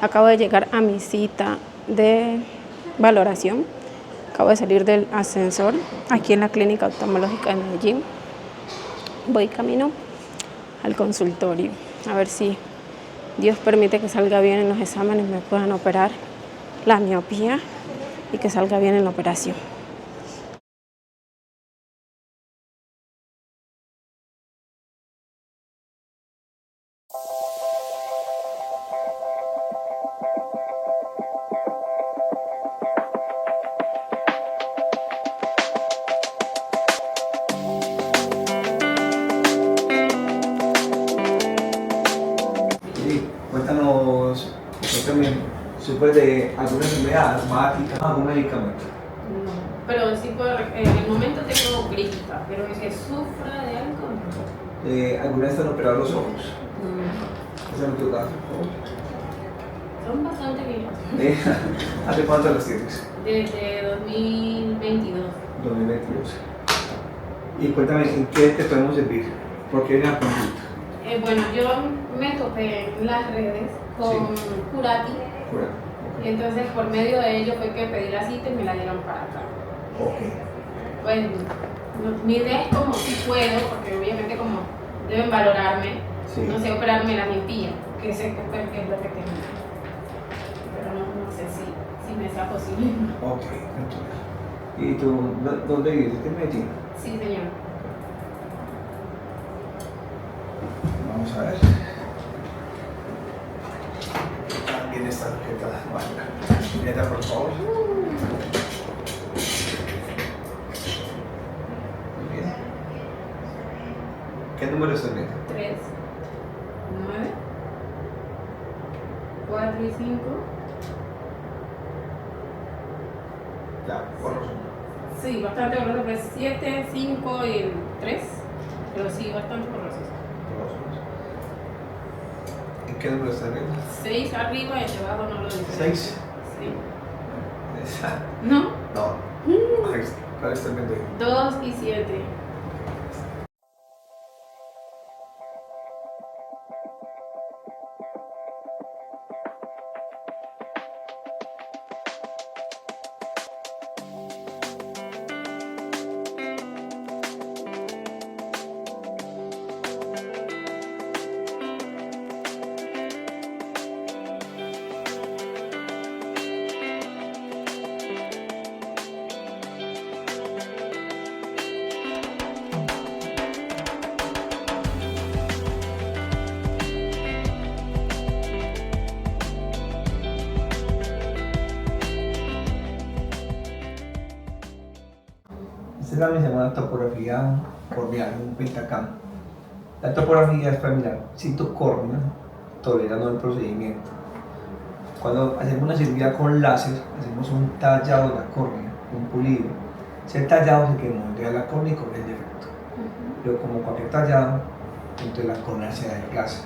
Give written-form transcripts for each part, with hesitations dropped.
Acabo de llegar a mi cita de valoración. Acabo de salir del ascensor aquí en la clínica oftalmológica de Medellín. Voy camino al consultorio a ver si Dios permite que salga bien en los exámenes, me puedan operar la miopía y que salga bien en la operación. Cuéntanos, usted también supe de alguna enfermedad asmática, algún medicamento. No, pero sí en el momento tengo gripa, pero es que sufra de algo. ¿Alguna vez te han operado los ojos? No. ¿Ese no tu caso? Son bastante bien. ¿Hace cuánto los tienes? Desde 2022. 2022. Y cuéntame, ¿en qué te podemos servir? ¿Por qué la consulta? Bueno, yo me topé en las redes con Curati. Y entonces por medio de ello fue que pedí la cita y me la dieron para acá. Pues mi idea es como si puedo, porque obviamente como deben valorarme, no sé, operarme la miopía, que sé que es lo que tengo. Pero no sé si me sea posible. Ok, tranquila. ¿Y tú dónde vives? ¿En Medellín? Sí, señor. Vamos a ver. También esta tarjeta. Vale. Neta, por favor. Muy bien. ¿Qué número es el neta? 3, 9, 4 y 5. Ya, borroso. Sí, bastante borroso, pero es 7, 5 y el 3. Pero sí, bastante borroso. ¿En qué número está el neta? 6 arriba y el de abajo no lo dice. 6. Sí. Esa. ¿No? No. ¿Cuál está el neta? 2 y 7. Esta es la que se llama topografía corneal, un pentacam. La topografía es para mirar si tu córnea tolera o no el procedimiento. Cuando hacemos una cirugía con láser, hacemos un tallado de la córnea, un pulido. Si el tallado se quemó, entonces la córnea y corre el defecto. Pero como cualquier tallado, entonces la córnea se adelgaza.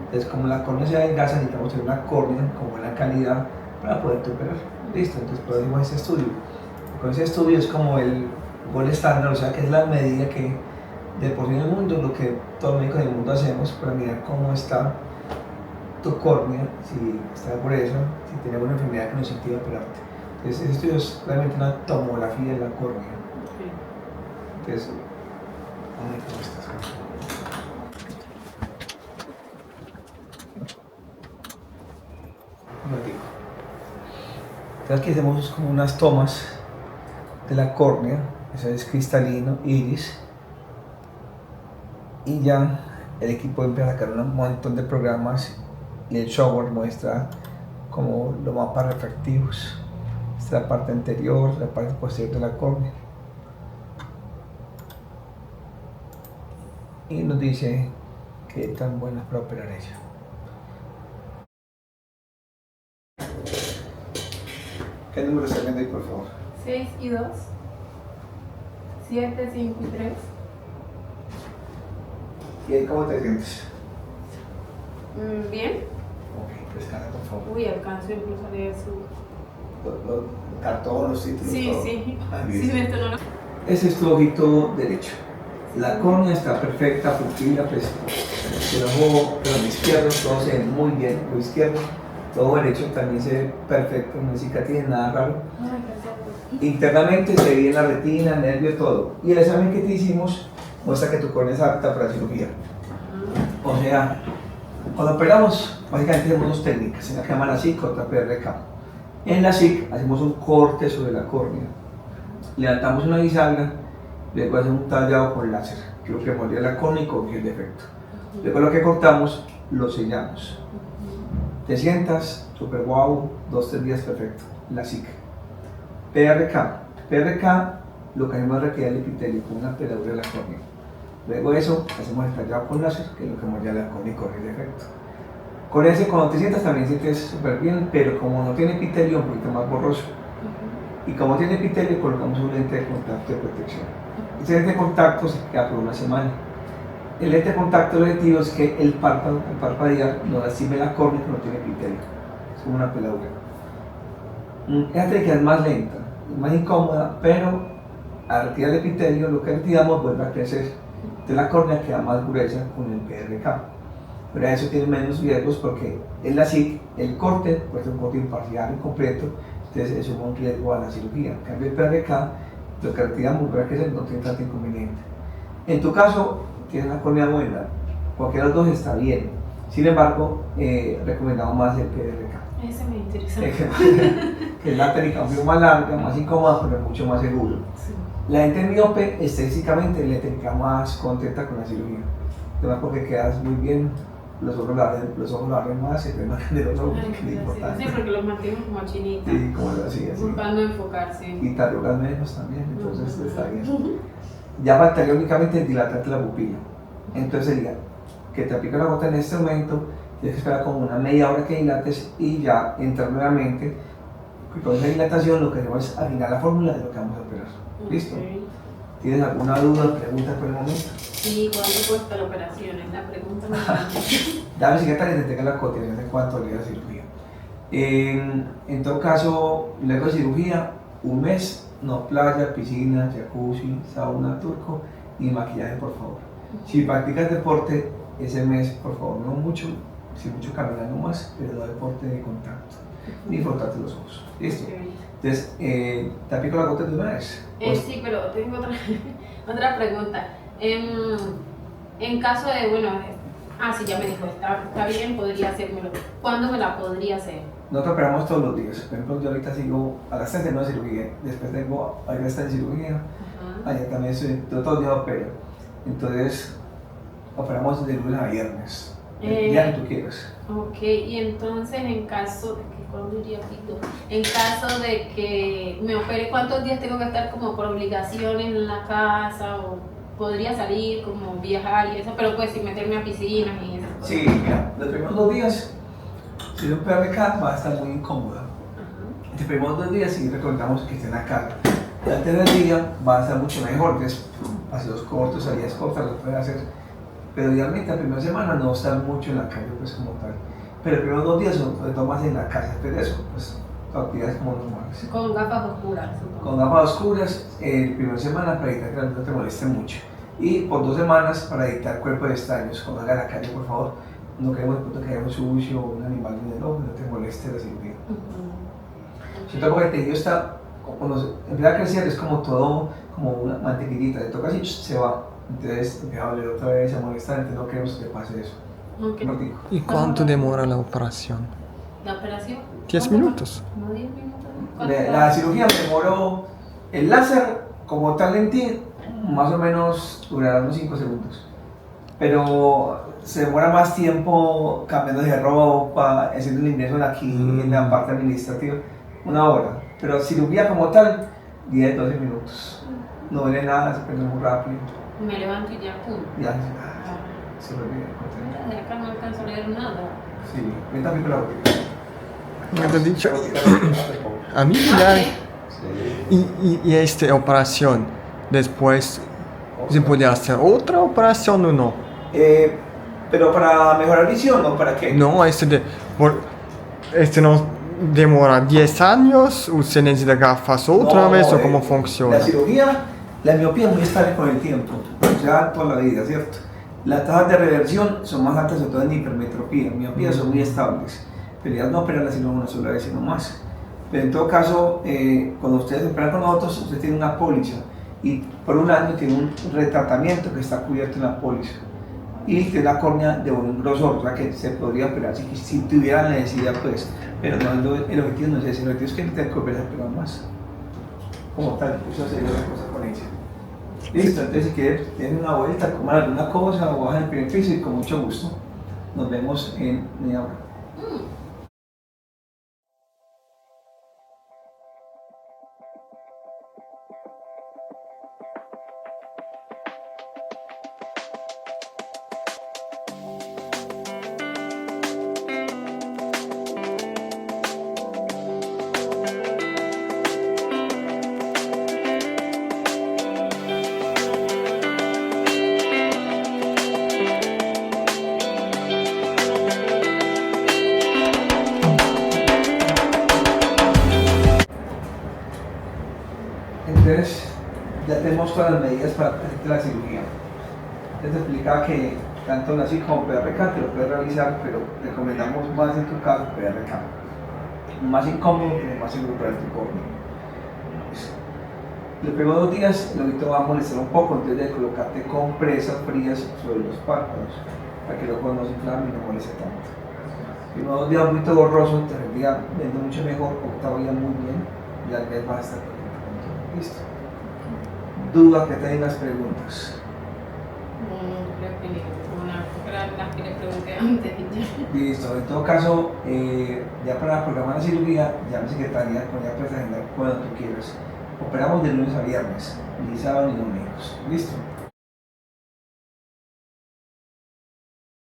Entonces, como la córnea se adelgaza, necesitamos tener una córnea con buena calidad para poder operar. Listo, entonces podemos ese estudio. Con ese estudio es como el gol estándar, o sea que es la medida que de por sí en el mundo, lo que todos los médicos del mundo hacemos para mirar cómo está tu córnea, si está gruesa, si tiene alguna enfermedad que nos impida operarte. Entonces ese estudio es realmente una tomografía de la córnea. Entonces, ¿cómo estás? Entonces aquí hacemos como unas tomas de la córnea, eso es cristalino, iris, y ya el equipo empieza a sacar un montón de programas y el software muestra como los mapas refractivos. Esta es la parte anterior, la parte posterior de la córnea. Y nos dice qué tan buena es para operar ella. ¿Qué número está viendo ahí, por favor? 6 y 2. 7, 5 y 3. ¿Y ahí cómo te sientes? Bien. Ok, descansa, por favor. Uy, alcanzo incluso a leer su... Los cartones, los títulos, Sí, todo. sí. Bien. Sí, esto no lo... Ese es tu ojito derecho. La córnea está perfecta, pupila, pues el ojo izquierdo, todo se ve muy bien. Lo izquierdo todo derecho, también se ve perfecto, no hay cicatrices, nada raro. Ay, gracias. Internamente se ve en la retina, nervio, todo. Y el examen que te hicimos muestra que tu córnea es apta para cirugía. O sea, cuando operamos, básicamente tenemos dos técnicas, en la que llama la SIC, otra PRK. En la SIC hacemos un corte sobre la córnea, levantamos una bisagra, luego hacemos un tallado con láser, que lo que molía la córnea y corrige el defecto. Luego lo que cortamos, lo sellamos. Te sientas, super guau, 2-3 días perfecto, la SIC. PRK, lo que hacemos es retirar el epitelio con una peladura de la córnea. Luego de eso, hacemos el tallado con láser, que es lo que molía la córnea y corrige el defecto. Con ese, cuando te sientas, también sientes súper bien, pero como no tiene epitelio, un poquito más borroso. Y como tiene epitelio, colocamos un lente de contacto de protección. Ese lente de contacto se queda por una semana. El lente de contacto, el objetivo es que el párpado, al parpadear, no lastime la córnea que no tiene epitelio. Es como una peladura. Esta técnica es más lenta, es más incómoda, pero al retirar el epitelio, lo que retiramos vuelve a crecer. Entonces la córnea queda más gruesa con el PRK. Pero eso tiene menos riesgos porque en la SIC el corte puede ser un corte imparcial, incompleto, entonces eso es un riesgo a la cirugía. En cambio el PRK, lo que retiramos vuelve a crecer, no tiene tanto inconveniente. En tu caso, tienes una córnea buena, cualquiera de los dos está bien. Sin embargo, recomendamos más el PRK. Ese me interesa. Que es la técnica un poco más larga, más incómoda, pero mucho más seguro. Sí. La gente miope, estéticamente, es la técnica más contenta con la cirugía. Además porque quedas muy bien, los ojos lo abren más, se ven más grandes los ojos, Ay, que es importante. sí, porque los mantengo como chinitas. Sí, como lo hacía, así. Buscando enfocarse. Y te arrugas menos también, entonces está bien. Ya faltaría únicamente dilatarte la pupila. Entonces sería que te apliques la gota en este momento, tienes que esperar como una media hora que dilates y ya entrar nuevamente. Y con esa dilatación lo que hacemos es afinar la fórmula de lo que vamos a operar. ¿Listo? Okay. ¿Tienes alguna duda, pregunta por el momento? Sí, ¿cuánto cuesta la operación? Es la pregunta más grande. Dame si que te entrega la cotización de cuánto le da cirugía. En todo caso, luego de cirugía, un mes, no playa, piscina, jacuzzi, sauna, turco y maquillaje, por favor. Si practicas deporte, ese mes, por favor, no mucho, si mucho caminar no más, pero no deporte de contacto, ni frotarte los ojos. ¿Listo? Okay. Entonces, ¿te aplico la gota de una vez? Sí, pero tengo otra pregunta. En caso de, bueno, sí, ya me dijo, está bien, podría hacérmelo. ¿Cuándo me la podría hacer? Nosotros operamos todos los días. Por ejemplo, yo ahorita sigo a las 3 de nuevo cirugía, después tengo a esta en cirugía, allá también estoy, todos los días opero. Entonces, operamos de lunes a viernes, el día que tú quieras. Ok, y entonces en caso de que, ¿cuándo iría Pico? En caso de que me opere, ¿cuántos días tengo que estar como por obligaciones en la casa? ¿O podría salir, como viajar y eso? Pero pues sin meterme a piscinas y esas cosas. Sí, mira, los primeros 2 días, si es un PRK, va a estar muy incómoda. Los primeros 2 días sí recomendamos que esté en la casa. El tercer día va a estar mucho mejor, que es paseos cortos, salidas cortas, lo puede hacer. Pero idealmente la primera semana no estar mucho en la calle, pues como tal. Pero los primeros 2 días son tomas en la casa, después de eso, pues actividades como normales. Con gafas oscuras, supongo. Con gafas oscuras, la primera semana para evitar que la luz no te moleste mucho. Y por 2 semanas para evitar cuerpos extraños. Cuando salga a la calle, por favor, no queremos que haya un sucio o un animal en el ojo, no te moleste la cirugía. Si el tejido está, cuando empieza a crecer, es como todo, como una mantequillita, le toca así, se va. Entonces empieza a doler otra vez, a molestar, entonces no queremos que pase eso. Okay. ¿Y cuánto demora la operación? ¿La operación? 10 minutos. ¿No 10 minutos? La cirugía me demoró, el láser como tal en ti, más o menos durará unos 5 segundos. Pero se demora más tiempo cambiando de ropa, haciendo el ingreso aquí en la parte administrativa, 1 hora. Pero cirugía como tal, 10-12 minutos. No duele nada, se prende muy rápido. Me levanto y ya, pum. Ya, se me olvida. Mira, de acá no alcanzo a leer nada. Sí, yo también la botella. Me has dicho a mí ya. Y esta operación, después, ¿se puede hacer otra operación o no? Pero para mejorar visión, ¿o para qué? No, este no demora 10 años o se necesita gafas otra vez o cómo funciona. La cirugía, la miopía es muy estable con el tiempo, ya toda la vida, ¿cierto? Las tasas de reversión son más altas, sobre todo en hipermetropía, miopía son muy estables. pero ya no operarla sino una sola vez, sino más. Pero en todo caso, cuando ustedes operan con nosotros, ustedes tienen una póliza y por un año tienen un retratamiento que está cubierto en la póliza. Y tiene la córnea de buen grosor, o sea que se podría operar si tuviera la necesidad, pues. Pero no, el objetivo no es ese, el objetivo es que no tenga que operar más. Como tal, eso sería la cosa con ella. Listo, entonces si quieres, den una vuelta, coman alguna cosa o bajan al primer piso y con mucho gusto nos vemos en media hora. Entonces, ya tenemos todas las medidas para hacerte la cirugía. Les explicaba que tanto la CIC como PRK te lo puedes realizar, pero recomendamos más en tu caso PRK. Más incómodo, pero más seguro para tu córnea. Le pegó 2 días, el ojito va a molestar un poco, entonces de colocarte compresas frías sobre los párpados para que el ojo no se inflame y no moleste tanto. Primero 2 días un poquito borroso, tercer día viendo mucho mejor, octavo día muy bien, y al mes vas a estar perfectamente. Listo. Duda que tengan las preguntas. Las que le pregunté antes. Listo, en todo caso, ya para programar la cirugía, ya mi secretaria con ya puedes agendar cuando tú quieras. Operamos de lunes a viernes, ni sábado ni domingos. ¿Listo?